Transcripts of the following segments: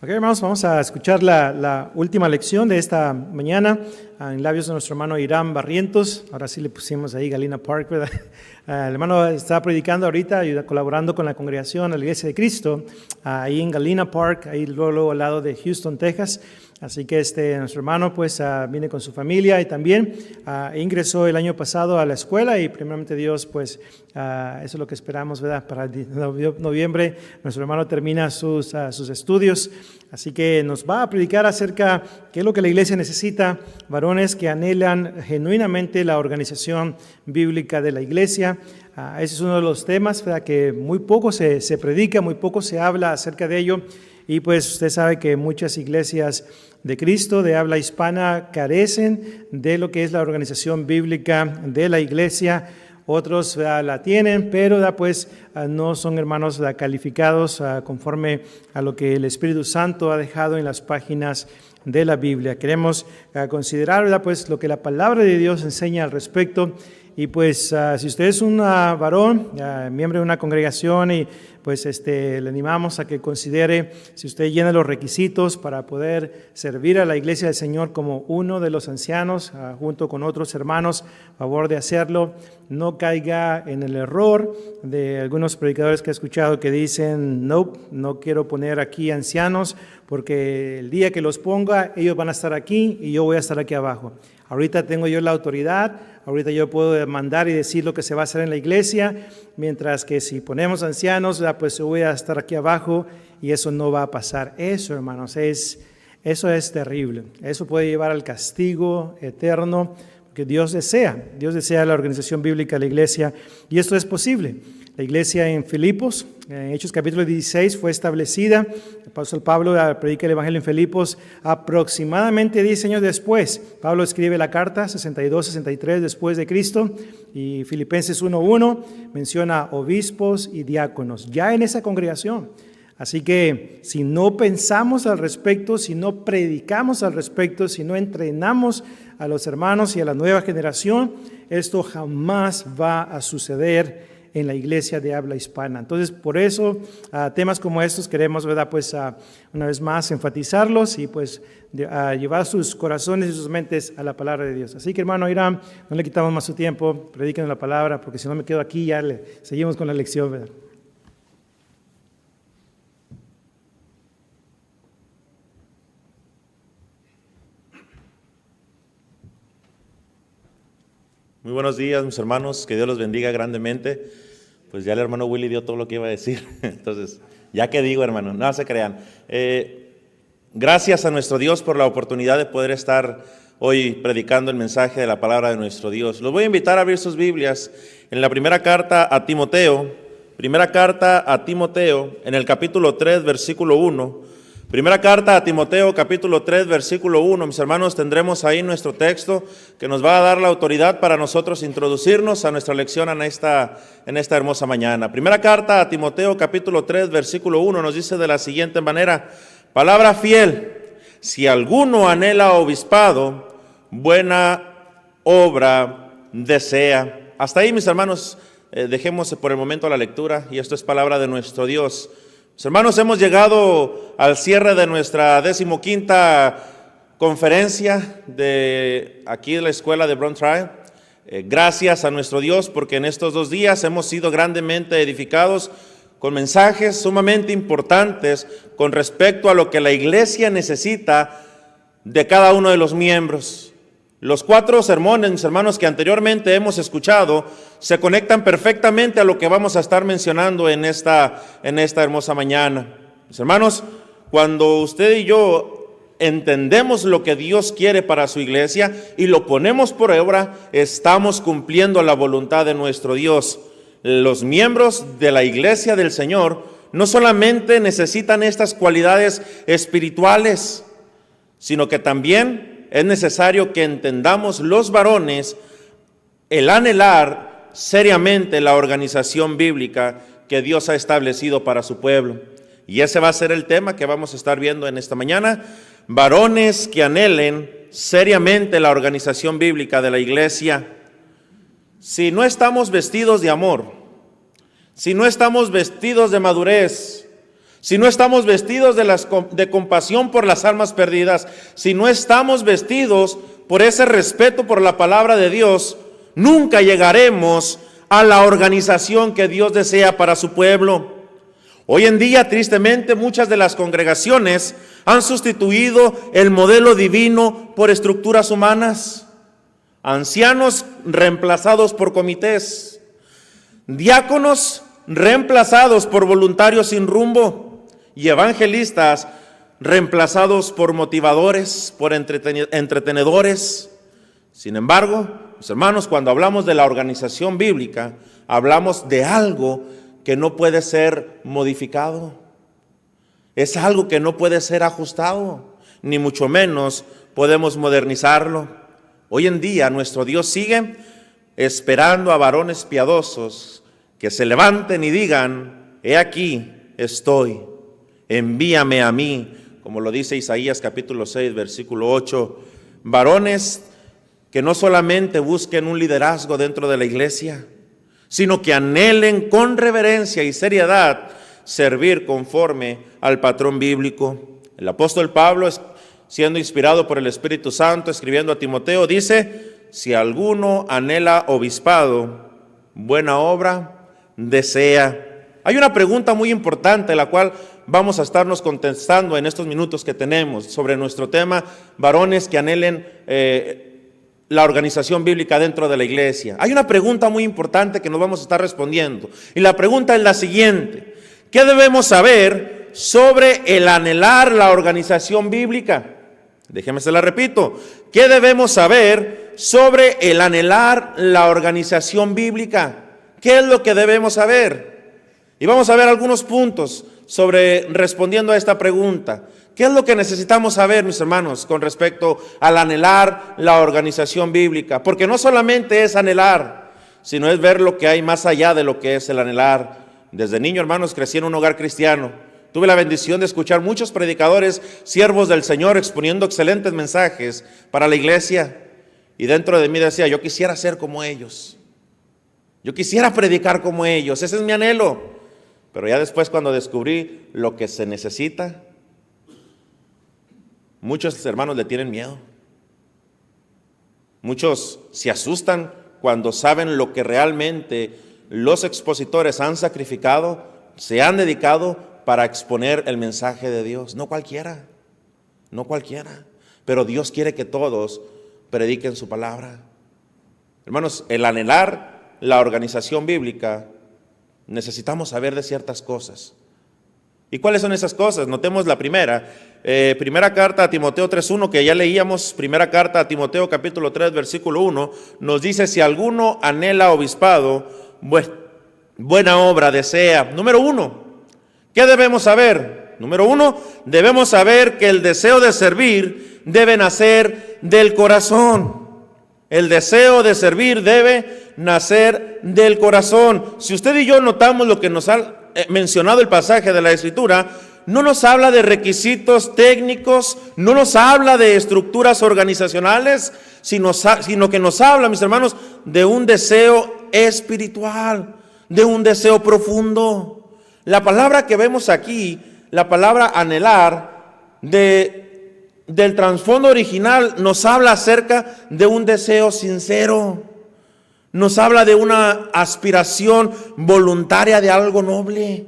Ok, hermanos, vamos a escuchar la última lección de esta mañana en labios de nuestro hermano Irán Barrientos. Ahora sí le pusimos ahí Galena Park, ¿verdad? El hermano está predicando ahorita, colaborando con la congregación de la Iglesia de Cristo, ahí en Galena Park, ahí luego al lado de Houston, Texas. Así que nuestro hermano pues viene con su familia y también ingresó el año pasado a la escuela y primeramente Dios pues eso es lo que esperamos, ¿verdad? Para noviembre nuestro hermano termina sus estudios, así que nos va a predicar acerca de qué es lo que la iglesia necesita, varones que anhelan genuinamente la organización bíblica de la iglesia. Ese es uno de los temas, ¿verdad? Que muy poco se predica, muy poco se habla acerca de ello. Y pues usted sabe que muchas iglesias de Cristo de habla hispana carecen de lo que es la organización bíblica de la iglesia. Otros la tienen, pero pues no son hermanos calificados conforme a lo que el Espíritu Santo ha dejado en las páginas de la Biblia. Queremos considerar, ¿verdad? Pues lo que la palabra de Dios enseña al respecto. Y pues si usted es un varón, miembro de una congregación y pues le animamos a que considere si usted llena los requisitos para poder servir a la iglesia del Señor como uno de los ancianos junto con otros hermanos, a favor de hacerlo. No caiga en el error de algunos predicadores que he escuchado que dicen, no quiero poner aquí ancianos porque el día que los ponga ellos van a estar aquí y yo voy a estar aquí abajo. Ahorita tengo yo la autoridad, ahorita yo puedo mandar y decir lo que se va a hacer en la iglesia, mientras que si ponemos ancianos, pues yo voy a estar aquí abajo y eso no va a pasar. Eso, hermanos, eso es terrible. Eso puede llevar al castigo eterno, porque Dios desea la organización bíblica de la iglesia y esto es posible. La iglesia en Filipos, en Hechos capítulo 16, fue establecida. El apóstol Pablo predica el evangelio en Filipos aproximadamente 10 años después. Pablo escribe la carta 62-63 después de Cristo y Filipenses 1:1 menciona obispos y diáconos ya en esa congregación. Así que si no pensamos al respecto, si no predicamos al respecto, si no entrenamos a los hermanos y a la nueva generación, esto jamás va a suceder en la iglesia de habla hispana. Entonces, por eso, temas como estos queremos, ¿verdad? Pues una vez más enfatizarlos y pues llevar sus corazones y sus mentes a la palabra de Dios. Así que, hermano Irán, no le quitamos más su tiempo, prediquen la palabra, porque si no me quedo aquí ya seguimos con la lección, ¿verdad? Muy buenos días, mis hermanos, que Dios los bendiga grandemente. Pues ya el hermano Willy dio todo lo que iba a decir, entonces, ya que digo, hermano, no se crean. Gracias a nuestro Dios por la oportunidad de poder estar hoy predicando el mensaje de la palabra de nuestro Dios. Los voy a invitar a abrir sus Biblias en la primera carta a Timoteo, en el capítulo 3, versículo 1. Primera carta a Timoteo, capítulo 3, versículo 1. Mis hermanos, tendremos ahí nuestro texto que nos va a dar la autoridad para nosotros introducirnos a nuestra lección en esta hermosa mañana. Primera carta a Timoteo, capítulo 3, versículo 1, nos dice de la siguiente manera: palabra fiel, si alguno anhela obispado, buena obra desea. Hasta ahí, mis hermanos, dejemos por el momento la lectura, y esto es palabra de nuestro Dios. Mis hermanos, hemos llegado al cierre de nuestra 15ª conferencia de aquí de la escuela de Brown Trial. Gracias a nuestro Dios, porque en estos 2 días hemos sido grandemente edificados con mensajes sumamente importantes con respecto a lo que la iglesia necesita de cada uno de los miembros. Los 4 sermones, mis hermanos, que anteriormente hemos escuchado, se conectan perfectamente a lo que vamos a estar mencionando en esta hermosa mañana. Mis hermanos, cuando usted y yo entendemos lo que Dios quiere para su iglesia y lo ponemos por obra, estamos cumpliendo la voluntad de nuestro Dios. Los miembros de la iglesia del Señor no solamente necesitan estas cualidades espirituales, sino que también es necesario que entendamos los varones el anhelar seriamente la organización bíblica que Dios ha establecido para su pueblo. Y ese va a ser el tema que vamos a estar viendo en esta mañana. Varones que anhelen seriamente la organización bíblica de la iglesia. Si no estamos vestidos de amor, si no estamos vestidos de madurez, si no estamos vestidos de compasión por las almas perdidas, si no estamos vestidos por ese respeto por la palabra de Dios, nunca llegaremos a la organización que Dios desea para su pueblo. Hoy en día, tristemente, muchas de las congregaciones han sustituido el modelo divino por estructuras humanas. Ancianos reemplazados por comités, diáconos reemplazados por voluntarios sin rumbo y evangelistas reemplazados por motivadores, por entretenedores. Sin embargo, mis hermanos, cuando hablamos de la organización bíblica, hablamos de algo que no puede ser modificado. Es algo que no puede ser ajustado, ni mucho menos podemos modernizarlo. Hoy en día nuestro Dios sigue esperando a varones piadosos que se levanten y digan: he aquí estoy, envíame a mí, como lo dice Isaías capítulo 6, versículo 8. Varones que no solamente busquen un liderazgo dentro de la iglesia, sino que anhelen con reverencia y seriedad servir conforme al patrón bíblico. El apóstol Pablo, siendo inspirado por el Espíritu Santo, escribiendo a Timoteo, dice: si alguno anhela obispado, buena obra desea. Hay una pregunta muy importante, la cual vamos a estarnos contestando en estos minutos que tenemos sobre nuestro tema, varones que anhelen la organización bíblica dentro de la iglesia. Hay una pregunta muy importante que nos vamos a estar respondiendo, y la pregunta es la siguiente: ¿qué debemos saber sobre el anhelar la organización bíblica? Déjeme se la repito. ¿Qué debemos saber sobre el anhelar la organización bíblica? ¿Qué es lo que debemos saber? Y vamos a ver algunos puntos sobre respondiendo a esta pregunta. ¿Qué es lo que necesitamos saber, mis hermanos, con respecto al anhelar la organización bíblica? Porque no solamente es anhelar, sino es ver lo que hay más allá de lo que es el anhelar. Desde niño, hermanos, crecí en un hogar cristiano. Tuve la bendición de escuchar muchos predicadores, siervos del Señor, exponiendo excelentes mensajes para la iglesia. Y dentro de mí decía: yo quisiera ser como ellos. Yo quisiera predicar como ellos. Ese es mi anhelo. Pero ya después, cuando descubrí lo que se necesita, muchos hermanos le tienen miedo. Muchos se asustan cuando saben lo que realmente los expositores han sacrificado, se han dedicado para exponer el mensaje de Dios. No cualquiera, no cualquiera. Pero Dios quiere que todos prediquen su palabra. Hermanos, el anhelar la organización bíblica, necesitamos saber de ciertas cosas. ¿Y cuáles son esas cosas? Notemos la primera. Primera carta a Timoteo 3:1, que ya leíamos. Primera carta a Timoteo capítulo 3, versículo 1, nos dice: si alguno anhela obispado, buena obra desea. Número 1, ¿qué debemos saber? Número 1, debemos saber que el deseo de servir debe nacer del corazón. El deseo de servir debe nacer del corazón. Si usted y yo notamos lo que nos ha mencionado el pasaje de la Escritura, no nos habla de requisitos técnicos, no nos habla de estructuras organizacionales, sino que nos habla, mis hermanos, de un deseo espiritual, de un deseo profundo. La palabra que vemos aquí, la palabra anhelar, del trasfondo original, nos habla acerca de un deseo sincero. Nos habla de una aspiración voluntaria de algo noble.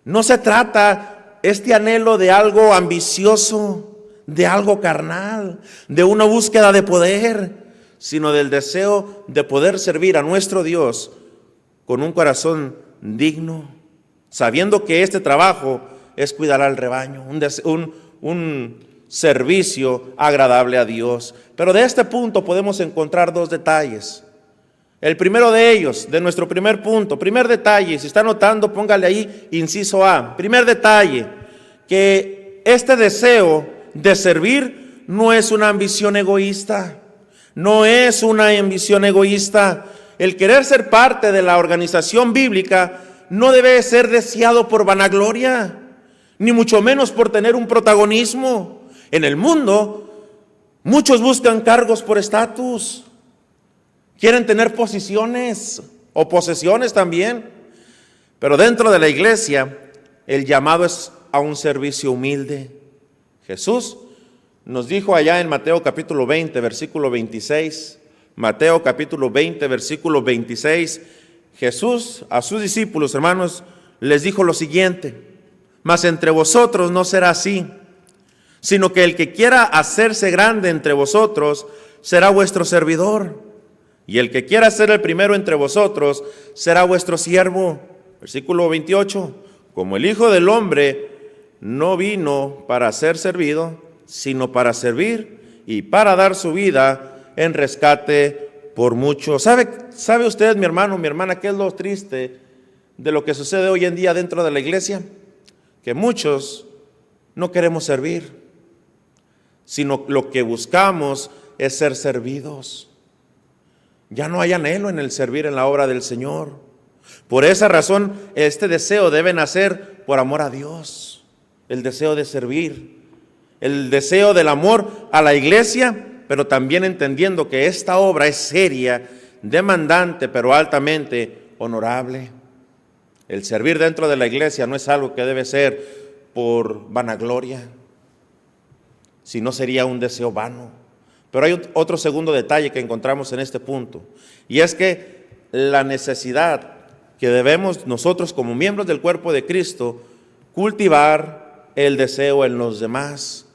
No se trata este anhelo de algo ambicioso, de algo carnal, de una búsqueda de poder, sino del deseo de poder servir a nuestro Dios con un corazón digno, sabiendo que este trabajo es cuidar al rebaño, un servicio agradable a Dios. Pero de este punto podemos encontrar dos detalles. El primero de ellos, de nuestro primer punto, primer detalle, si está anotando, póngale ahí inciso A. Primer detalle, que este deseo de servir no es una ambición egoísta. No es una ambición egoísta. El querer ser parte de la organización bíblica no debe ser deseado por vanagloria, ni mucho menos por tener un protagonismo. En el mundo, muchos buscan cargos por estatus. Quieren tener posiciones o posesiones también. Pero dentro de la iglesia, el llamado es a un servicio humilde. Jesús nos dijo allá en Mateo capítulo 20, versículo 26, Mateo capítulo 20, versículo 26, Jesús a sus discípulos, hermanos, les dijo lo siguiente: mas entre vosotros no será así, sino que el que quiera hacerse grande entre vosotros será vuestro servidor, y el que quiera ser el primero entre vosotros será vuestro siervo. Versículo 28, como el Hijo del Hombre no vino para ser servido, sino para servir y para dar su vida en rescate por muchos. ¿Sabe usted, mi hermano, mi hermana, qué es lo triste de lo que sucede hoy en día dentro de la iglesia? Que muchos no queremos servir, sino lo que buscamos es ser servidos. Ya no hay anhelo en el servir en la obra del Señor. Por esa razón, este deseo debe nacer por amor a Dios, el deseo de servir, el deseo del amor a la iglesia, pero también entendiendo que esta obra es seria, demandante, pero altamente honorable. El servir dentro de la iglesia no es algo que debe ser por vanagloria, sino sería un deseo vano. Pero hay otro segundo detalle que encontramos en este punto, y es que la necesidad que debemos nosotros como miembros del cuerpo de Cristo cultivar el deseo en los demás.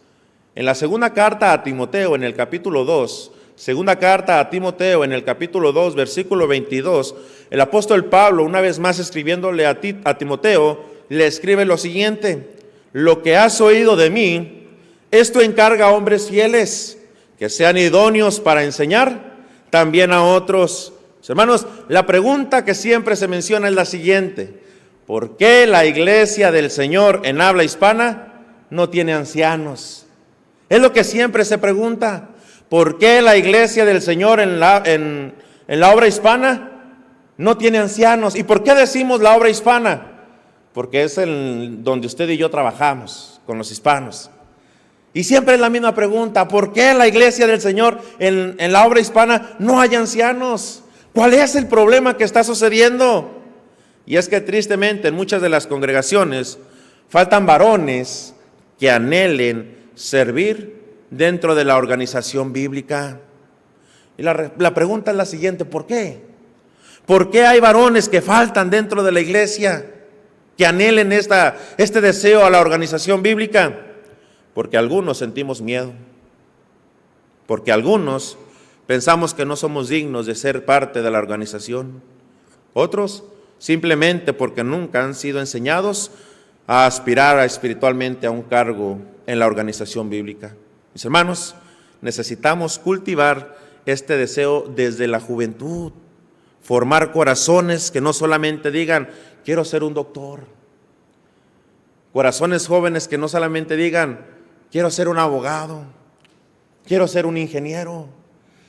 En la segunda carta a Timoteo, en el capítulo 2, segunda carta a Timoteo, en el capítulo 2, versículo 22, el apóstol Pablo, una vez más escribiéndole a Timoteo, le escribe lo siguiente: lo que has oído de mí, esto encarga a hombres fieles, que sean idóneos para enseñar también a otros. Hermanos, la pregunta que siempre se menciona es la siguiente: ¿por qué la iglesia del Señor en habla hispana no tiene ancianos? Es lo que siempre se pregunta. ¿Por qué la iglesia del Señor en la obra hispana no tiene ancianos? ¿Y por qué decimos la obra hispana? Porque es donde usted y yo trabajamos, con los hispanos. Y siempre es la misma pregunta: ¿por qué en la iglesia del Señor en la obra hispana no hay ancianos? ¿Cuál es el problema que está sucediendo? Y es que tristemente en muchas de las congregaciones faltan varones que anhelen servir dentro de la organización bíblica. Y la pregunta es la siguiente: ¿por qué? ¿Por qué hay varones que faltan dentro de la iglesia que anhelen este deseo a la organización bíblica? Porque algunos sentimos miedo, porque algunos pensamos que no somos dignos de ser parte de la organización. Otros simplemente porque nunca han sido enseñados a aspirar espiritualmente a un cargo en la organización bíblica. Mis hermanos, necesitamos cultivar este deseo desde la juventud, formar corazones que no solamente digan quiero ser un doctor, corazones jóvenes que no solamente digan quiero ser un abogado, quiero ser un ingeniero,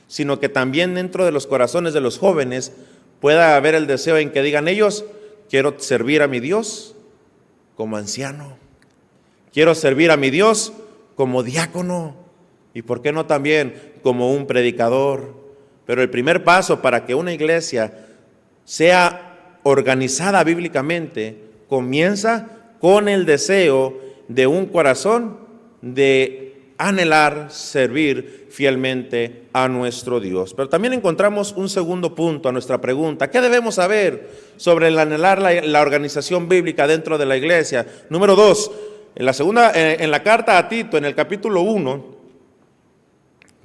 sino que también dentro de los corazones de los jóvenes pueda haber el deseo en que digan ellos: quiero servir a mi Dios como anciano, quiero servir a mi Dios como diácono, y por qué no también como un predicador. Pero el primer paso para que una iglesia sea organizada bíblicamente comienza con el deseo de un corazón de anhelar servir fielmente a nuestro Dios. Pero también encontramos un segundo punto a nuestra pregunta: ¿qué debemos saber sobre el anhelar la organización bíblica dentro de la iglesia? Número 2, en la carta a Tito, en el capítulo 1,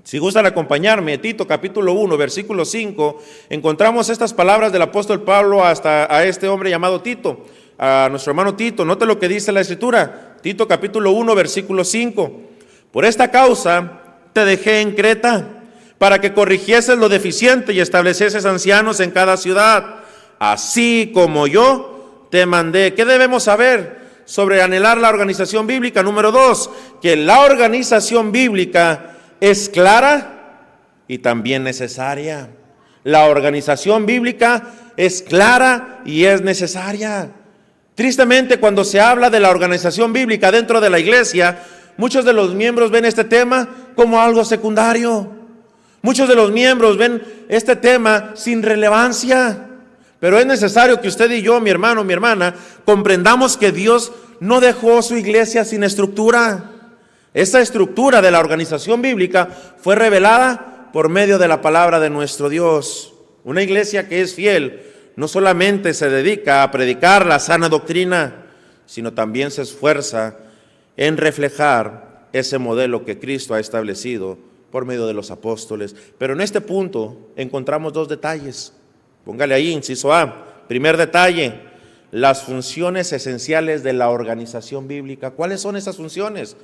si gustan acompañarme, Tito capítulo 1, versículo 5, encontramos estas palabras del apóstol Pablo a este hombre llamado Tito, a nuestro hermano Tito. Note lo que dice la Escritura, Tito capítulo 1, versículo 5. Por esta causa te dejé en Creta, para que corrigieses lo deficiente y establecieses ancianos en cada ciudad, así como yo te mandé. ¿Qué debemos saber sobre anhelar la organización bíblica? Número 2, que la organización bíblica es clara y también necesaria. La organización bíblica es clara y es necesaria. Tristemente, cuando se habla de la organización bíblica dentro de la iglesia, muchos de los miembros ven este tema como algo secundario. Muchos de los miembros ven este tema sin relevancia. Pero es necesario que usted y yo, mi hermano, mi hermana, comprendamos que Dios no dejó su iglesia sin estructura. Esa estructura de la organización bíblica fue revelada por medio de la palabra de nuestro Dios. Una iglesia que es fiel no solamente se dedica a predicar la sana doctrina, sino también se esfuerza en reflejar ese modelo que Cristo ha establecido por medio de los apóstoles. Pero en este punto encontramos dos detalles. Póngale ahí, inciso A. Primer detalle, las funciones esenciales de la organización bíblica. ¿Cuáles son esas funciones?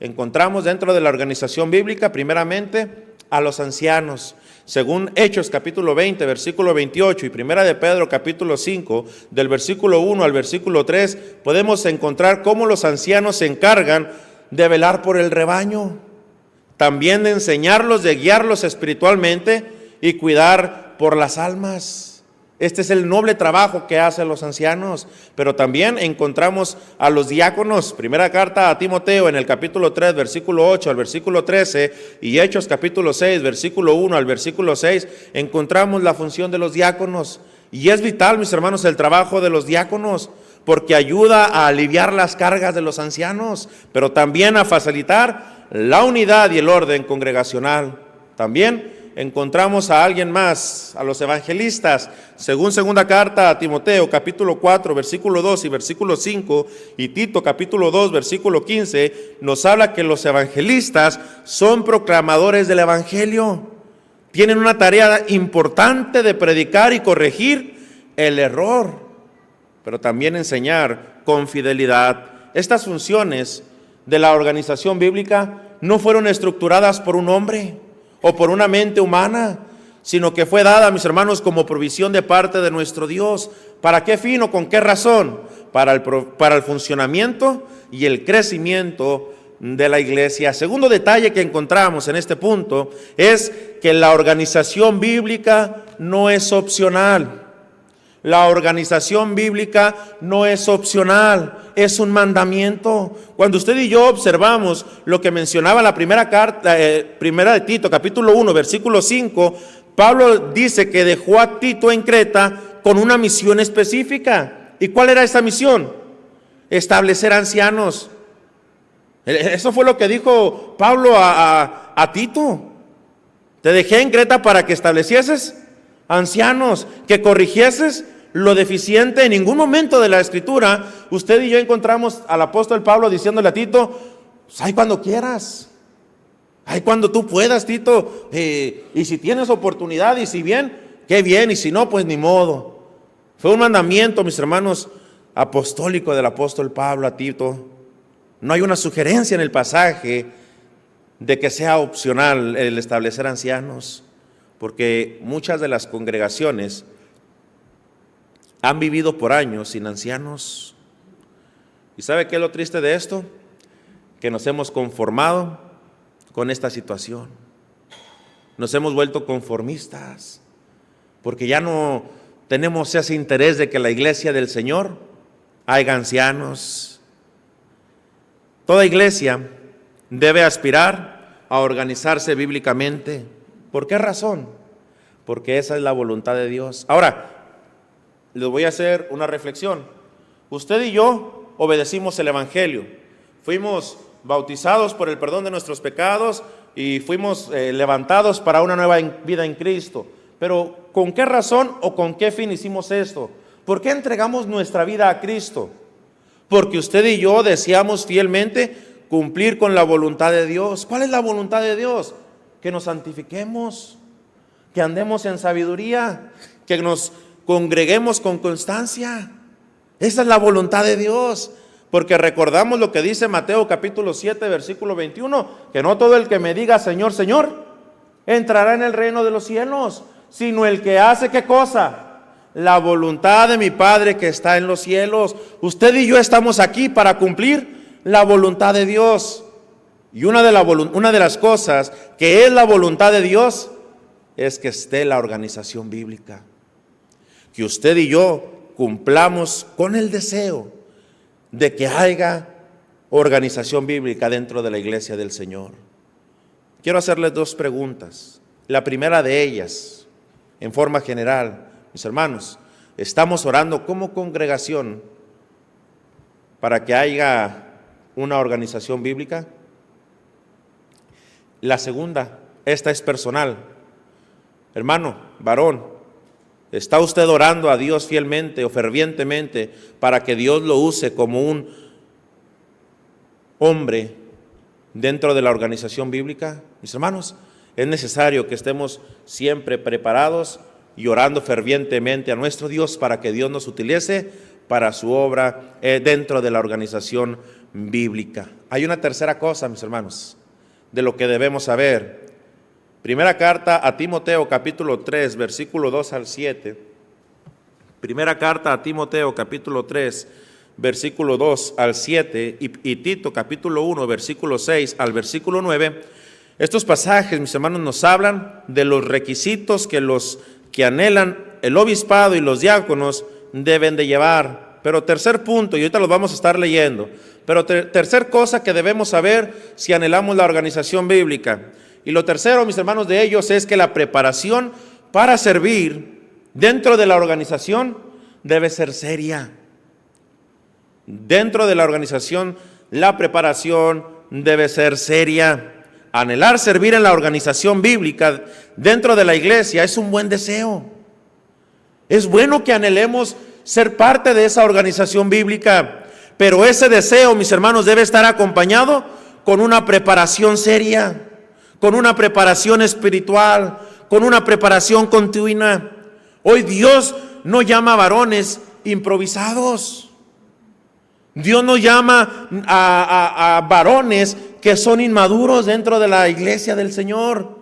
Encontramos dentro de la organización bíblica, primeramente, a los ancianos. Según Hechos capítulo 20, versículo 28 y Primera de Pedro capítulo 5, del versículo 1 al versículo 3, podemos encontrar cómo los ancianos se encargan de velar por el rebaño, también de enseñarlos, de guiarlos espiritualmente y cuidar por las almas. Este es el noble trabajo que hacen los ancianos. Pero también encontramos a los diáconos. Primera carta a Timoteo en el capítulo 3, versículo 8 al versículo 13, y Hechos capítulo 6, versículo 1 al versículo 6, encontramos la función de los diáconos. Y es vital, mis hermanos, el trabajo de los diáconos, porque ayuda a aliviar las cargas de los ancianos, pero también a facilitar la unidad y el orden congregacional. También encontramos a alguien más, a los evangelistas. Según segunda carta a Timoteo, capítulo 4, versículo 2 y versículo 5, y Tito, capítulo 2, versículo 15, nos habla que los evangelistas son proclamadores del evangelio. Tienen una tarea importante de predicar y corregir el error, pero también enseñar con fidelidad. Estas funciones de la organización bíblica no fueron estructuradas por un hombre o por una mente humana, sino que fue dada, mis hermanos, como provisión de parte de nuestro Dios. ¿Para qué fin o con qué razón? Para el funcionamiento y el crecimiento de la iglesia. Segundo detalle que encontramos en este punto es que la organización bíblica no es opcional. La organización bíblica no es opcional, es un mandamiento. Cuando usted y yo observamos lo que mencionaba la primera carta, primera de Tito, capítulo 1, versículo 5, Pablo dice que dejó a Tito en Creta con una misión específica. ¿Y cuál era esa misión? Establecer ancianos. Eso fue lo que dijo Pablo a Tito. Te dejé en Creta para que establecieses ancianos, que corrigieses lo deficiente. En ningún momento de la Escritura usted y yo encontramos al apóstol Pablo diciéndole a Tito: pues, ay, cuando quieras, ay, cuando tú puedas, Tito, y si tienes oportunidad, y si bien, qué bien, y si no, pues ni modo. Fue un mandamiento, mis hermanos, apostólico del apóstol Pablo a Tito. No hay una sugerencia en el pasaje de que sea opcional el establecer ancianos, porque muchas de las congregaciones han vivido por años sin ancianos. ¿Y sabe qué es lo triste de esto? Que nos hemos conformado con esta situación. Nos hemos vuelto conformistas, porque ya no tenemos ese interés de que la iglesia del Señor haya ancianos. Toda iglesia debe aspirar a organizarse bíblicamente. ¿Por qué razón? Porque esa es la voluntad de Dios. Ahora, les voy a hacer una reflexión. Usted y yo obedecimos el Evangelio. Fuimos bautizados por el perdón de nuestros pecados y fuimos levantados para una nueva vida en Cristo. Pero ¿con qué razón o con qué fin hicimos esto? ¿Por qué entregamos nuestra vida a Cristo? Porque usted y yo deseamos fielmente cumplir con la voluntad de Dios. ¿Cuál es la voluntad de Dios? Que nos santifiquemos, que andemos en sabiduría, que nos congreguemos con constancia. Esa es la voluntad de Dios, porque recordamos lo que dice Mateo capítulo 7, versículo 21, que no todo el que me diga Señor, Señor, entrará en el reino de los cielos, sino el que hace, ¿qué cosa? La voluntad de mi Padre que está en los cielos. Usted y yo estamos aquí para cumplir la voluntad de Dios. Y una de las cosas que es la voluntad de Dios es que esté la organización bíblica. Que usted y yo cumplamos con el deseo de que haya organización bíblica dentro de la iglesia del Señor. Quiero hacerles dos preguntas. La primera de ellas, en forma general, mis hermanos, estamos orando como congregación para que haya una organización bíblica? La segunda, esta es personal. Hermano, varón, ¿está usted orando a Dios fielmente o fervientemente para que Dios lo use como un hombre dentro de la organización bíblica? Mis hermanos, es necesario que estemos siempre preparados y orando fervientemente a nuestro Dios para que Dios nos utilice para su obra dentro de la organización bíblica. Hay una tercera cosa, mis hermanos, de lo que debemos saber. Primera carta a Timoteo, capítulo 3, versículo 2 al 7. Primera carta a Timoteo, capítulo 3, versículo 2 al 7, y Tito, capítulo 1, versículo 6 al versículo 9. Estos pasajes, mis hermanos, nos hablan de los requisitos que los que anhelan el obispado y los diáconos deben de llevar. Pero tercer punto, y ahorita los vamos a estar leyendo, pero tercer cosa que debemos saber si anhelamos la organización bíblica. Y lo tercero, mis hermanos, de ellos es que la preparación para servir dentro de la organización debe ser seria. Dentro de la organización, la preparación debe ser seria. Anhelar servir en la organización bíblica dentro de la iglesia es un buen deseo. Es bueno que anhelemos ser parte de esa organización bíblica, pero ese deseo, mis hermanos, debe estar acompañado con una preparación seria, con una preparación espiritual, con una preparación continua. Hoy Dios no llama a varones improvisados. Dios no llama a varones que son inmaduros dentro de la iglesia del Señor,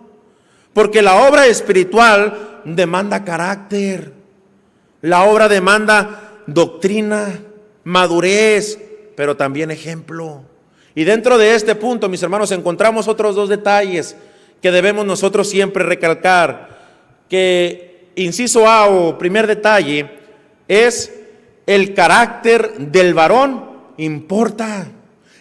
porque la obra espiritual demanda carácter, la obra demanda doctrina, madurez, pero también ejemplo. Y dentro de este punto, mis hermanos, encontramos otros dos detalles que debemos nosotros siempre recalcar, que inciso A o primer detalle es el carácter del varón importa.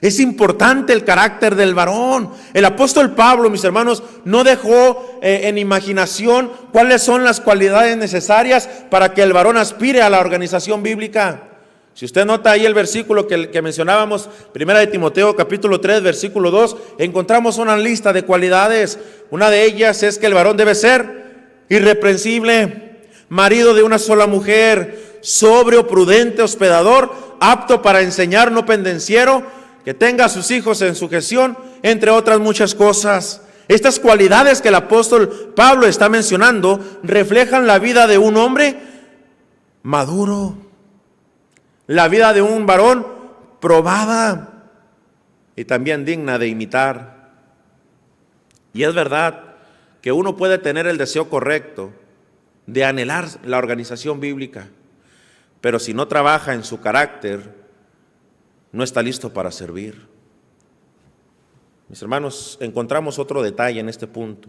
Es importante el carácter del varón. El apóstol Pablo, mis hermanos, no dejó en imaginación cuáles son las cualidades necesarias para que el varón aspire a la organización bíblica. Si usted nota ahí el versículo que mencionábamos, primera de Timoteo capítulo 3, versículo 2, encontramos una lista de cualidades. Una de ellas es que el varón debe ser irreprensible, marido de una sola mujer, sobrio, prudente, hospedador, apto para enseñar, no pendenciero, que tenga a sus hijos en sujeción, entre otras muchas cosas. Estas cualidades que el apóstol Pablo está mencionando reflejan la vida de un hombre maduro, la vida de un varón probada y también digna de imitar. Y es verdad que uno puede tener el deseo correcto de anhelar la organización bíblica, pero si no trabaja en su carácter, no está listo para servir. Mis hermanos, encontramos otro detalle en este punto.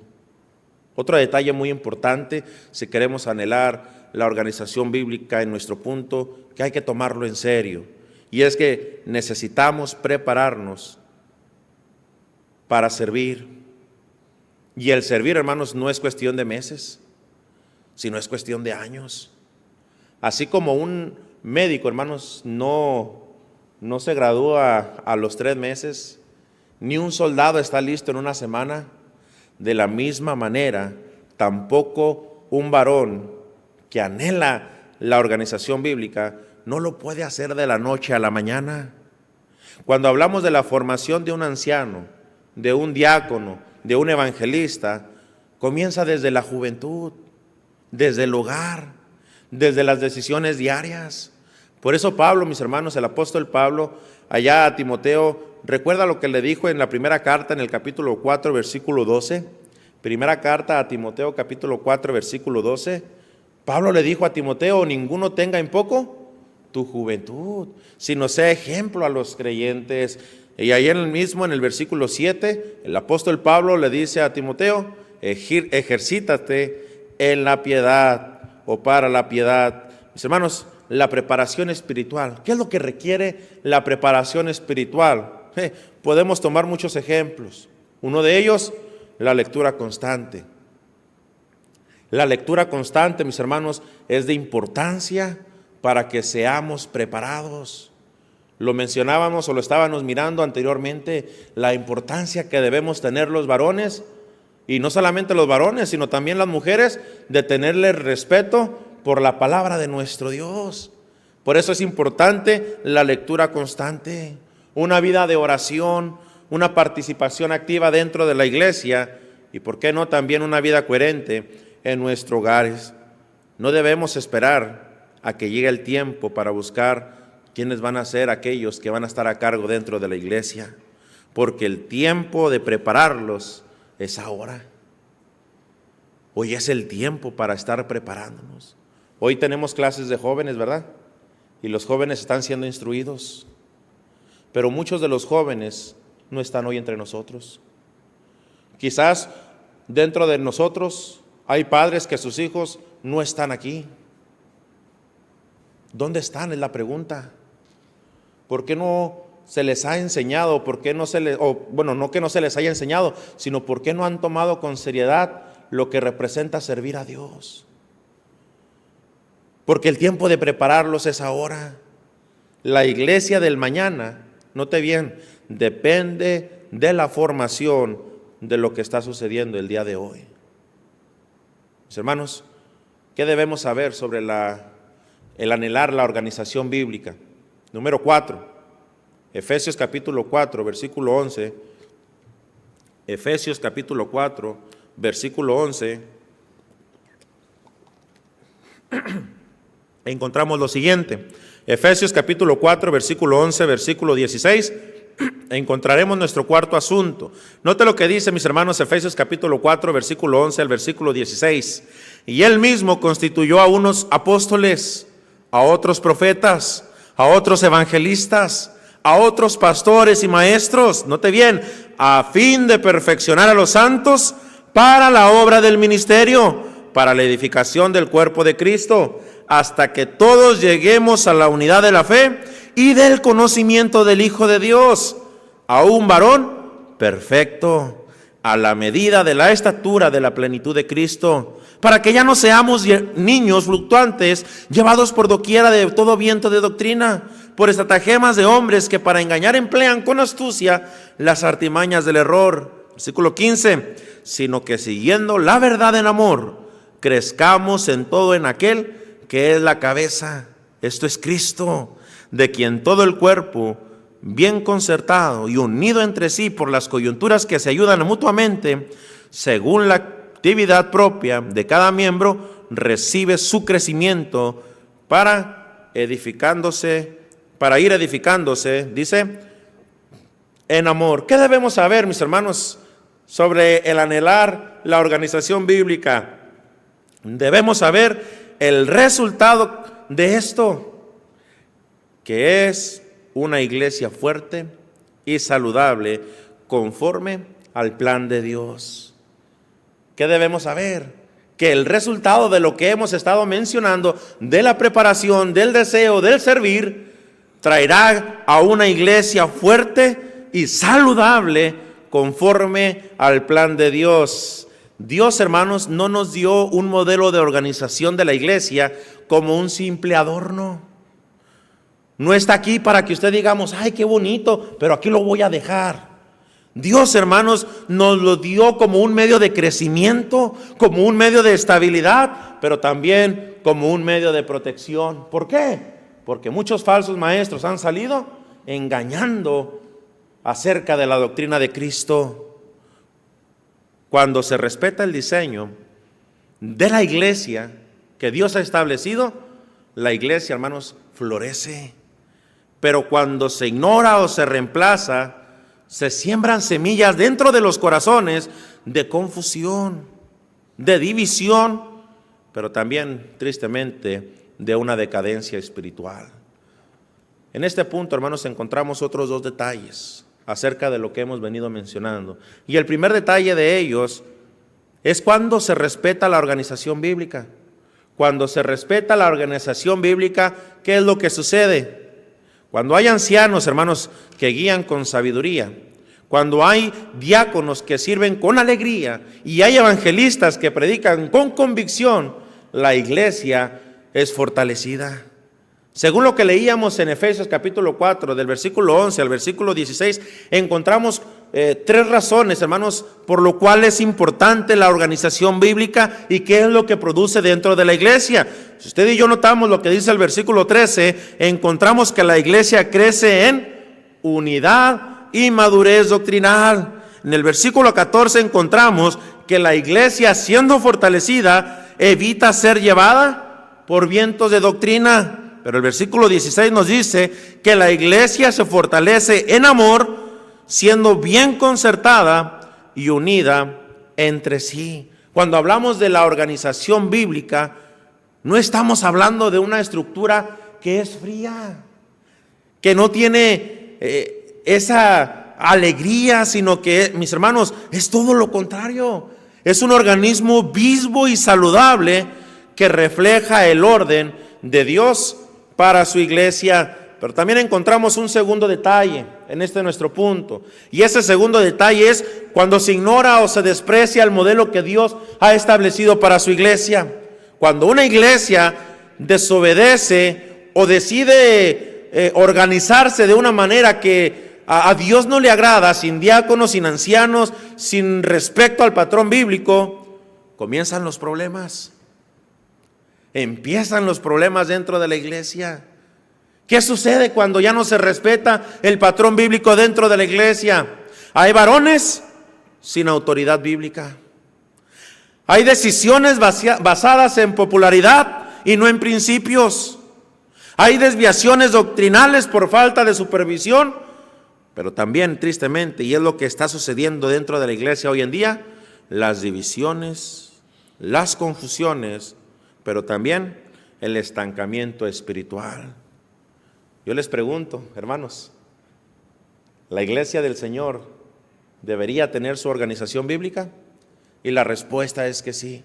Otro detalle muy importante si queremos anhelar la organización bíblica en nuestro punto, que hay que tomarlo en serio. Y es que necesitamos prepararnos para servir. Y el servir, hermanos, no es cuestión de meses, sino es cuestión de años. Así como un médico, hermanos, no se gradúa a los 3 meses, ni un soldado está listo en una semana. De la misma manera, tampoco un varón que anhela la organización bíblica no lo puede hacer de la noche a la mañana. Cuando hablamos de la formación de un anciano, de un diácono, de un evangelista, comienza desde la juventud, desde el hogar, desde las decisiones diarias. Por eso Pablo, mis hermanos, el apóstol Pablo, allá a Timoteo, recuerda lo que le dijo en la primera carta, en el capítulo 4, versículo 12. Primera carta a Timoteo, capítulo 4, versículo 12. Pablo le dijo a Timoteo: ninguno tenga en poco tu juventud, sino sea ejemplo a los creyentes. Y ahí mismo en el versículo 7, el apóstol Pablo le dice a Timoteo: ejercítate en la piedad o para la piedad. Mis hermanos, la preparación espiritual. ¿Qué es lo que requiere la preparación espiritual? Podemos tomar muchos ejemplos. Uno de ellos, la lectura constante. La lectura constante, mis hermanos, es de importancia para que seamos preparados. Lo mencionábamos o lo estábamos mirando anteriormente, la importancia que debemos tener los varones, y no solamente los varones, sino también las mujeres, de tenerle respeto por la palabra de nuestro Dios. Por eso es importante la lectura constante, una vida de oración, una participación activa dentro de la iglesia y, ¿por qué no?, también una vida coherente en nuestros hogares. No debemos esperar a que llegue el tiempo para buscar quiénes van a ser aquellos que van a estar a cargo dentro de la iglesia, porque el tiempo de prepararlos es ahora. Hoy es el tiempo para estar preparándonos. Hoy tenemos clases de jóvenes, ¿verdad? Y los jóvenes están siendo instruidos, pero muchos de los jóvenes no están hoy entre nosotros. Quizás dentro de nosotros hay padres que sus hijos no están aquí. ¿Dónde están? Es la pregunta. ¿Por qué no se les ha enseñado? ¿Por qué no se les, no que no se les haya enseñado, sino por qué no han tomado con seriedad lo que representa servir a Dios? Porque el tiempo de prepararlos es ahora. La iglesia del mañana, note bien, depende de la formación de lo que está sucediendo el día de hoy. Mis hermanos, ¿qué debemos saber sobre el anhelar la organización bíblica? Número 4, Efesios capítulo 4, versículo 11. Efesios capítulo 4, versículo 11. Encontramos lo siguiente. Efesios capítulo 4, versículo 11, versículo 16. Encontraremos nuestro cuarto asunto. Note lo que dice, mis hermanos, Efesios capítulo 4, versículo 11 al versículo 16. Y él mismo constituyó a unos apóstoles, a otros profetas, a otros evangelistas, a otros pastores y maestros, note bien, a fin de perfeccionar a los santos para la obra del ministerio, para la edificación del cuerpo de Cristo, hasta que todos lleguemos a la unidad de la fe y del conocimiento del Hijo de Dios, a un varón perfecto, a la medida de la estatura de la plenitud de Cristo, para que ya no seamos niños fluctuantes, llevados por doquiera de todo viento de doctrina, por estratagemas de hombres que para engañar emplean con astucia las artimañas del error. Versículo 15, sino que siguiendo la verdad en amor, crezcamos en todo en aquel que es la cabeza, esto es Cristo, de quien todo el cuerpo, bien concertado y unido entre sí por las coyunturas que se ayudan mutuamente, según la actividad propia de cada miembro, recibe su crecimiento para ir edificándose, dice, en amor. ¿Qué debemos saber, mis hermanos, sobre el anhelar la organización bíblica? Debemos saber el resultado de esto, que es una iglesia fuerte y saludable conforme al plan de Dios. ¿Qué debemos saber? Que el resultado de lo que hemos estado mencionando, de la preparación, del deseo, del servir, traerá a una iglesia fuerte y saludable conforme al plan de Dios. Dios, hermanos, no nos dio un modelo de organización de la iglesia como un simple adorno. No está aquí para que usted digamos, ay, qué bonito, pero aquí lo voy a dejar. Dios, hermanos, nos lo dio como un medio de crecimiento, como un medio de estabilidad, pero también como un medio de protección. ¿Por qué? Porque muchos falsos maestros han salido engañando acerca de la doctrina de Cristo. Cuando se respeta el diseño de la iglesia que Dios ha establecido, la iglesia, hermanos, florece. Pero cuando se ignora o se reemplaza, se siembran semillas dentro de los corazones de confusión, de división, pero también, tristemente, de una decadencia espiritual. En este punto, hermanos, encontramos otros dos detalles acerca de lo que hemos venido mencionando. Y el primer detalle de ellos es cuando se respeta la organización bíblica. Cuando se respeta la organización bíblica, ¿qué es lo que sucede? Cuando hay ancianos, hermanos, que guían con sabiduría, cuando hay diáconos que sirven con alegría y hay evangelistas que predican con convicción, la iglesia es fortalecida. Según lo que leíamos en Efesios capítulo 4, del versículo 11 al versículo 16, encontramos 3 razones, hermanos, por lo cual es importante la organización bíblica y qué es lo que produce dentro de la iglesia. Si usted y yo notamos lo que dice el versículo 13, encontramos que la iglesia crece en unidad y madurez doctrinal. En el versículo 14 encontramos que la iglesia, siendo fortalecida, evita ser llevada por vientos de doctrina. Pero el versículo 16 nos dice que la iglesia se fortalece en amor, siendo bien concertada y unida entre sí. Cuando hablamos de la organización bíblica, no estamos hablando de una estructura que es fría, que no tiene esa alegría, sino que, mis hermanos, es todo lo contrario. Es un organismo vivo y saludable que refleja el orden de Dios para su iglesia. Pero también encontramos un segundo detalle en este nuestro punto, y ese segundo detalle es cuando se ignora o se desprecia el modelo que Dios ha establecido para su iglesia. Cuando una iglesia desobedece o decide organizarse de una manera que a Dios no le agrada, sin diáconos, sin ancianos, sin respecto al patrón bíblico, comienzan los problemas. Empiezan los problemas dentro de la iglesia. ¿Qué sucede cuando ya no se respeta el patrón bíblico dentro de la iglesia? Hay varones sin autoridad bíblica. Hay decisiones basadas en popularidad y no en principios. Hay desviaciones doctrinales por falta de supervisión. Pero también, tristemente, y es lo que está sucediendo dentro de la iglesia hoy en día, las divisiones, las confusiones, pero también el estancamiento espiritual. Yo les pregunto, hermanos, ¿la iglesia del Señor debería tener su organización bíblica? Y la respuesta es que sí.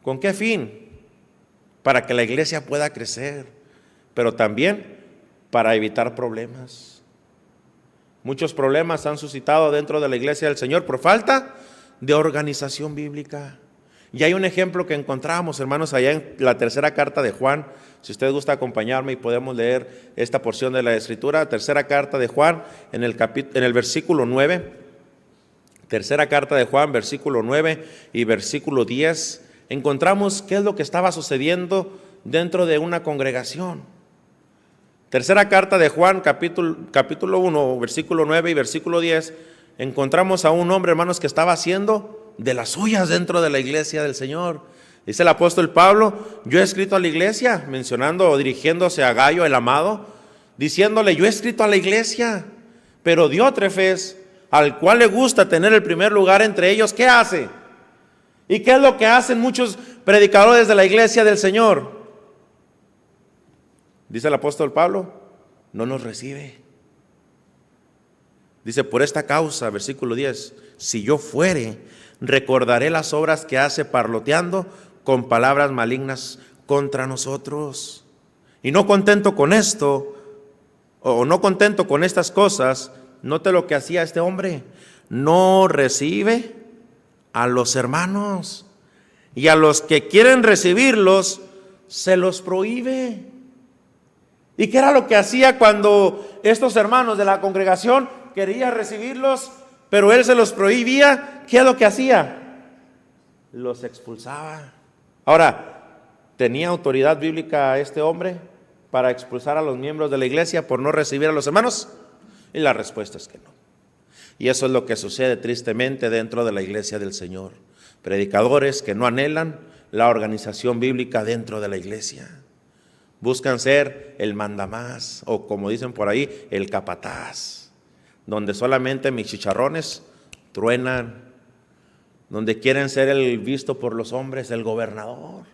¿Con qué fin? Para que la iglesia pueda crecer, pero también para evitar problemas. Muchos problemas han suscitado dentro de la iglesia del Señor por falta de organización bíblica. Y hay un ejemplo que encontramos, hermanos, allá en la tercera carta de Juan. Si usted gusta acompañarme y podemos leer esta porción de la Escritura, tercera carta de Juan, en el versículo 9. Tercera carta de Juan, versículo 9 y versículo 10. Encontramos qué es lo que estaba sucediendo dentro de una congregación. Tercera carta de Juan, capítulo 1, versículo 9 y versículo 10. Encontramos a un hombre, hermanos, que estaba haciendo de las suyas dentro de la iglesia del Señor. Dice el apóstol Pablo: yo he escrito a la iglesia, mencionando o dirigiéndose a Gayo el amado, diciéndole: yo he escrito a la iglesia, pero Diótrefes, al cual le gusta tener el primer lugar entre ellos, ¿qué hace? ¿Y qué es lo que hacen muchos predicadores de la iglesia del Señor? Dice el apóstol Pablo: no nos recibe. Dice: por esta causa, versículo 10, si yo fuere, recordaré las obras que hace parloteando con palabras malignas contra nosotros. Y no contento con esto, o no contento con estas cosas, note lo que hacía este hombre: no recibe a los hermanos, y a los que quieren recibirlos se los prohíbe. ¿Y qué era lo que hacía cuando estos hermanos de la congregación querían recibirlos, pero él se los prohibía? ¿Qué es lo que hacía? Los expulsaba. Ahora, ¿tenía autoridad bíblica este hombre para expulsar a los miembros de la iglesia por no recibir a los hermanos? Y la respuesta es que no. Y eso es lo que sucede tristemente dentro de la iglesia del Señor. Predicadores que no anhelan la organización bíblica dentro de la iglesia. Buscan ser el mandamás, o como dicen por ahí, el capataz, donde solamente mis chicharrones truenan, donde quieren ser el visto por los hombres, el gobernador.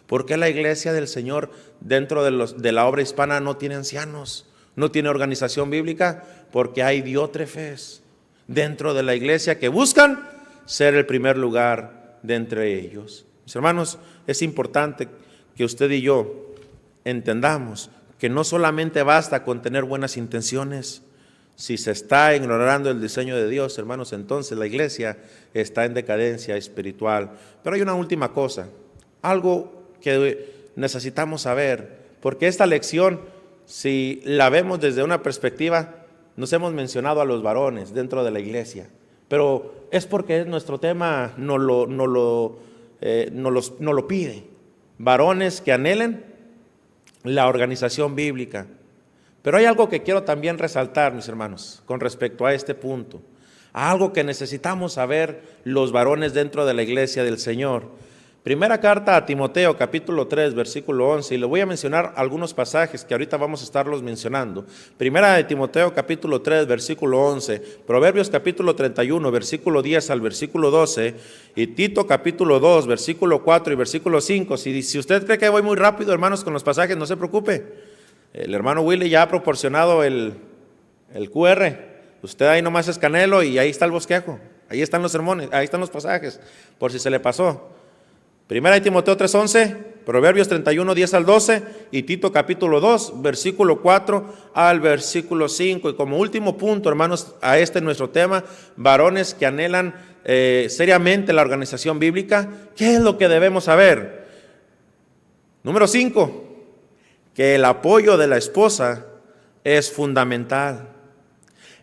¿Por qué la iglesia del Señor dentro de la obra hispana no tiene ancianos, no tiene organización bíblica? Porque hay diótrefes dentro de la iglesia que buscan ser el primer lugar de entre ellos. Mis hermanos, es importante que usted y yo entendamos que no solamente basta con tener buenas intenciones. Si se está ignorando el diseño de Dios, hermanos, entonces la iglesia está en decadencia espiritual. Pero hay una última cosa, algo que necesitamos saber Porque esta lección, si la vemos desde una perspectiva, nos hemos mencionado a los varones dentro de la iglesia, pero es porque nuestro tema no lo pide. Varones que anhelen la organización bíblica. Pero hay algo que quiero también resaltar, mis hermanos, con respecto a este punto. Algo que necesitamos saber los varones dentro de la iglesia del Señor. Primera carta a Timoteo, capítulo 3, versículo 11, y le voy a mencionar algunos pasajes que ahorita vamos a estarlos mencionando. Primera de Timoteo, capítulo 3, versículo 11, Proverbios, capítulo 31, versículo 10 al versículo 12, y Tito, capítulo 2, versículo 4 y versículo 5. Si usted cree que voy muy rápido, hermanos, con los pasajes, no se preocupe. El hermano Willy ya ha proporcionado el QR. Usted ahí nomás escanelo y ahí está el bosquejo. Ahí están los sermones, ahí están los pasajes, por si se le pasó. Primera de Timoteo 3:11, Proverbios 31, 10 al 12 y Tito capítulo 2, versículo 4 al versículo 5. Y como último punto, hermanos, a nuestro tema, varones que anhelan seriamente la organización bíblica, ¿qué es lo que debemos saber? Número 5, que el apoyo de la esposa es fundamental.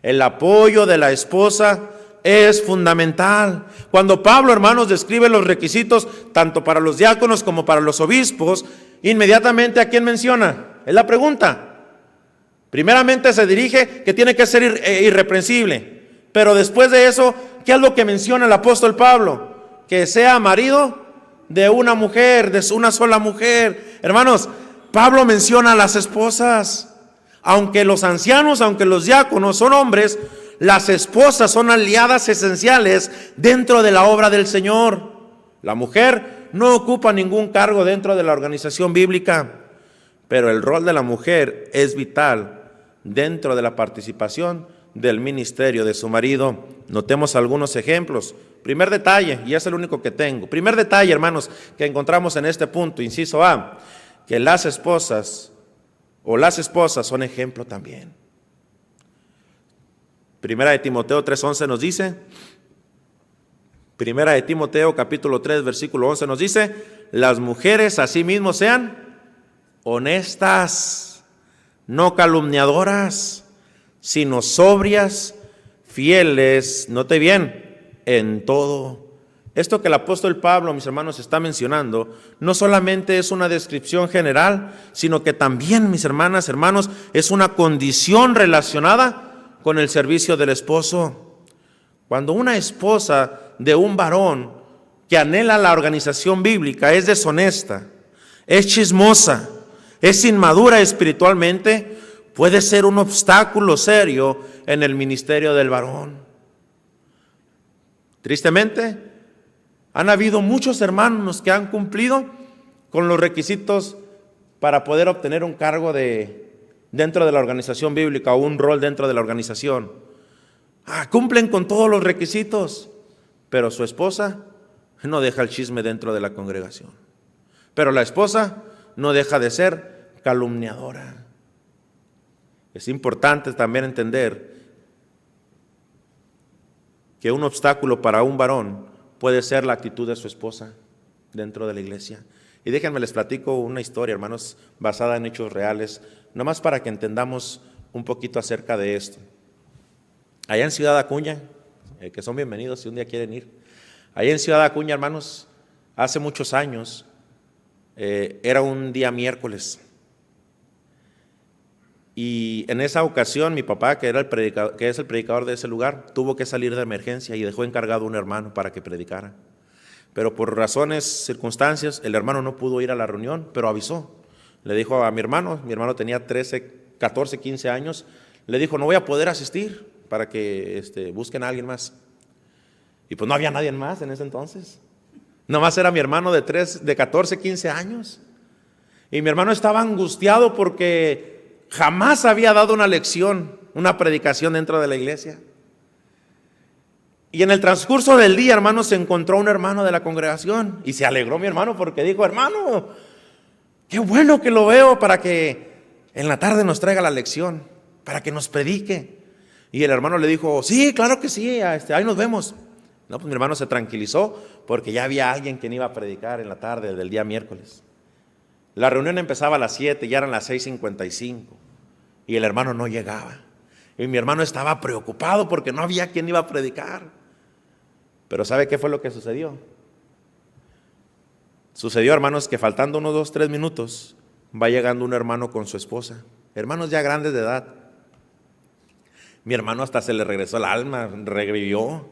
El apoyo de la esposa es fundamental. Cuando Pablo, hermanos, describe los requisitos tanto para los diáconos como para los obispos, inmediatamente ¿a quién menciona? Es la pregunta. Primeramente se dirige que tiene que ser irreprensible, pero después de eso, ¿qué es lo que menciona el apóstol Pablo? Que sea marido de una mujer, de una sola mujer. Hermanos, Pablo menciona a las esposas. Aunque los ancianos, aunque los diáconos son hombres, las esposas son aliadas esenciales dentro de la obra del Señor. La mujer no ocupa ningún cargo dentro de la organización bíblica, pero el rol de la mujer es vital dentro de la participación del ministerio de su marido. Notemos algunos ejemplos. Primer detalle, y es el único que tengo. Primer detalle, hermanos, que encontramos en este punto, inciso A, que las esposas son ejemplo también. Primera de Timoteo 3:11 nos dice, Primera de Timoteo capítulo 3 versículo 11 nos dice, las mujeres asimismo sean honestas, no calumniadoras, sino sobrias, fieles, note bien, en todo. Esto que el apóstol Pablo, mis hermanos, está mencionando, no solamente es una descripción general, sino que también, mis hermanas, hermanos, es una condición relacionada con el servicio del esposo. Cuando una esposa de un varón que anhela la organización bíblica es deshonesta, es chismosa, es inmadura espiritualmente, puede ser un obstáculo serio en el ministerio del varón. Tristemente, han habido muchos hermanos que han cumplido con los requisitos para poder obtener un cargo dentro de la organización bíblica o un rol dentro de la organización. Cumplen con todos los requisitos, pero su esposa no deja el chisme dentro de la congregación. Pero la esposa no deja de ser calumniadora. Es importante también entender que un obstáculo para un varón puede ser la actitud de su esposa dentro de la iglesia. Y déjenme les platico una historia, hermanos, basada en hechos reales, nomás para que entendamos un poquito acerca de esto. Allá en Ciudad Acuña, que son bienvenidos si un día quieren ir. Allá en Ciudad Acuña, hermanos, hace muchos años, era un día miércoles. Y en esa ocasión mi papá, que es el predicador de ese lugar, tuvo que salir de emergencia y dejó encargado a un hermano para que predicara. Pero por circunstancias, el hermano no pudo ir a la reunión, pero avisó. Le dijo a mi hermano tenía 14, 15 años, le dijo, no voy a poder asistir para que busquen a alguien más. Y pues no había nadie más en ese entonces. Nomás era mi hermano de 14, 15 años. Y mi hermano estaba angustiado porque jamás había dado una lección, una predicación dentro de la iglesia. Y en el transcurso del día, hermano, se encontró un hermano de la congregación y se alegró mi hermano porque dijo, hermano, qué bueno que lo veo para que en la tarde nos traiga la lección, para que nos predique. Y el hermano le dijo, sí, claro que sí, ahí nos vemos. No, pues mi hermano se tranquilizó porque ya había alguien que iba a predicar en la tarde del día miércoles. La reunión empezaba a las 7, ya eran las 6:55 y el hermano no llegaba. Y mi hermano estaba preocupado porque no había quien iba a predicar. Pero ¿sabe qué fue lo que sucedió? Sucedió, hermanos, que faltando unos 2, 3 minutos, va llegando un hermano con su esposa. Hermanos ya grandes de edad. Mi hermano hasta se le regresó el alma, revivió.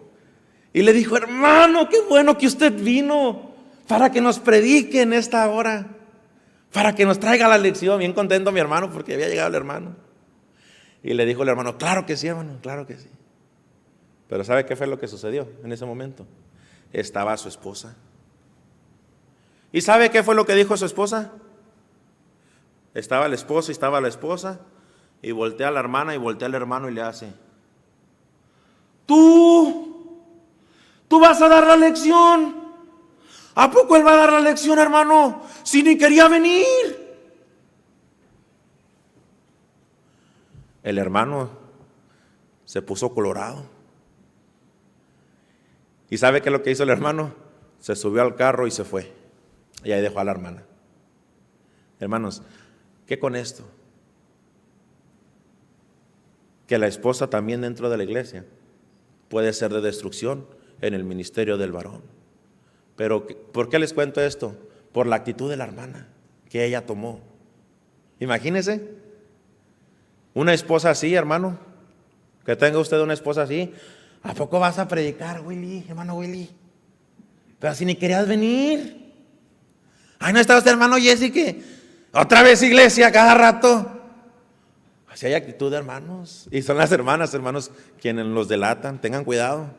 Y le dijo: hermano, qué bueno que usted vino para que nos predique en esta hora, para que nos traiga la lección. Bien contento mi hermano porque había llegado el hermano. Y le dijo el hermano: claro que sí, hermano, claro que sí. Pero ¿sabe qué fue lo que sucedió en ese momento? Estaba su esposa. ¿Y sabe qué fue lo que dijo su esposa? Estaba el esposo y estaba la esposa. Y voltea a la hermana y voltea al hermano y le hace: Tú vas a dar la lección. ¿A poco él va a dar la lección, hermano? Si ni quería venir. El hermano se puso colorado. ¿Y sabe qué es lo que hizo el hermano? Se subió al carro y se fue. Y ahí dejó a la hermana. Hermanos, ¿qué con esto? Que la esposa también dentro de la iglesia puede ser de destrucción en el ministerio del varón. Pero ¿por qué les cuento esto? Por la actitud de la hermana que ella tomó. Imagínese una esposa así, hermano, que tenga usted una esposa así. ¿A poco vas a predicar, Willy, hermano Willy? Pero si ni querías venir. Ay, ¿no está usted, hermano Jesse, que otra vez iglesia cada rato? Si hay actitud de hermanos, y son las hermanas, hermanos, quienes los delatan, tengan cuidado.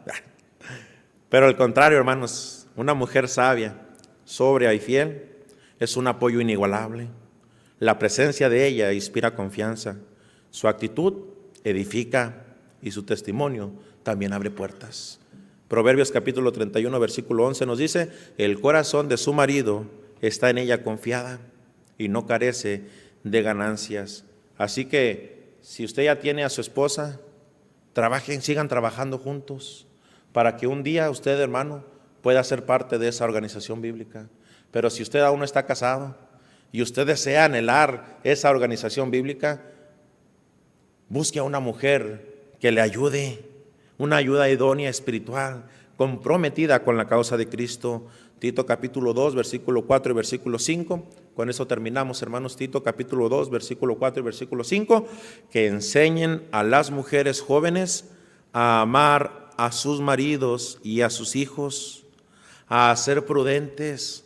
Pero al contrario, hermanos, una mujer sabia, sobria y fiel es un apoyo inigualable. La presencia de ella inspira confianza, su actitud edifica y su testimonio también abre puertas. Proverbios capítulo 31, versículo 11 nos dice: el corazón de su marido está en ella confiada y no carece de ganancias. Así que si usted ya tiene a su esposa, trabajen, sigan trabajando juntos para que un día usted, hermano, pueda ser parte de esa organización bíblica. Pero si usted aún no está casado y usted desea anhelar esa organización bíblica, busque a una mujer que le ayude, una ayuda idónea espiritual, comprometida con la causa de Cristo. Tito capítulo 2, versículo 4 y versículo 5. Con eso terminamos, hermanos. Tito capítulo 2, versículo 4 y versículo 5. Que enseñen a las mujeres jóvenes a amar a sus maridos y a sus hijos, a ser prudentes,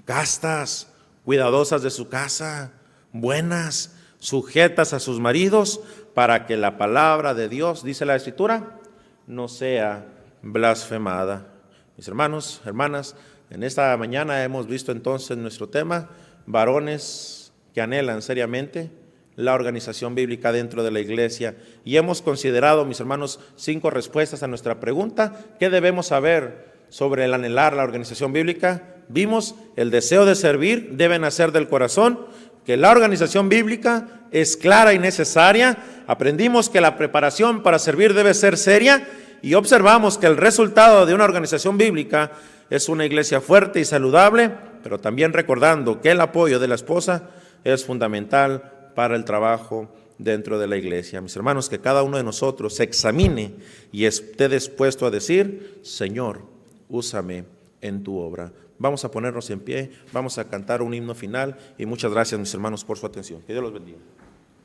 castas, cuidadosas de su casa, buenas, sujetas a sus maridos, para que la palabra de Dios, dice la Escritura, no sea blasfemada. Mis hermanos, hermanas, en esta mañana hemos visto entonces nuestro tema: varones que anhelan seriamente la organización bíblica dentro de la iglesia. Y hemos considerado, mis hermanos, 5 respuestas a nuestra pregunta: ¿qué debemos saber sobre el anhelar la organización bíblica? Vimos: el deseo de servir debe nacer del corazón, que la organización bíblica es clara y necesaria. Aprendimos que la preparación para servir debe ser seria, y observamos que el resultado de una organización bíblica es una iglesia fuerte y saludable, pero también recordando que el apoyo de la esposa es fundamental para el trabajo dentro de la iglesia. Mis hermanos, que cada uno de nosotros se examine y esté dispuesto a decir: Señor, úsame en tu obra. Vamos a ponernos en pie, vamos a cantar un himno final, y muchas gracias, mis hermanos, por su atención. Que Dios los bendiga.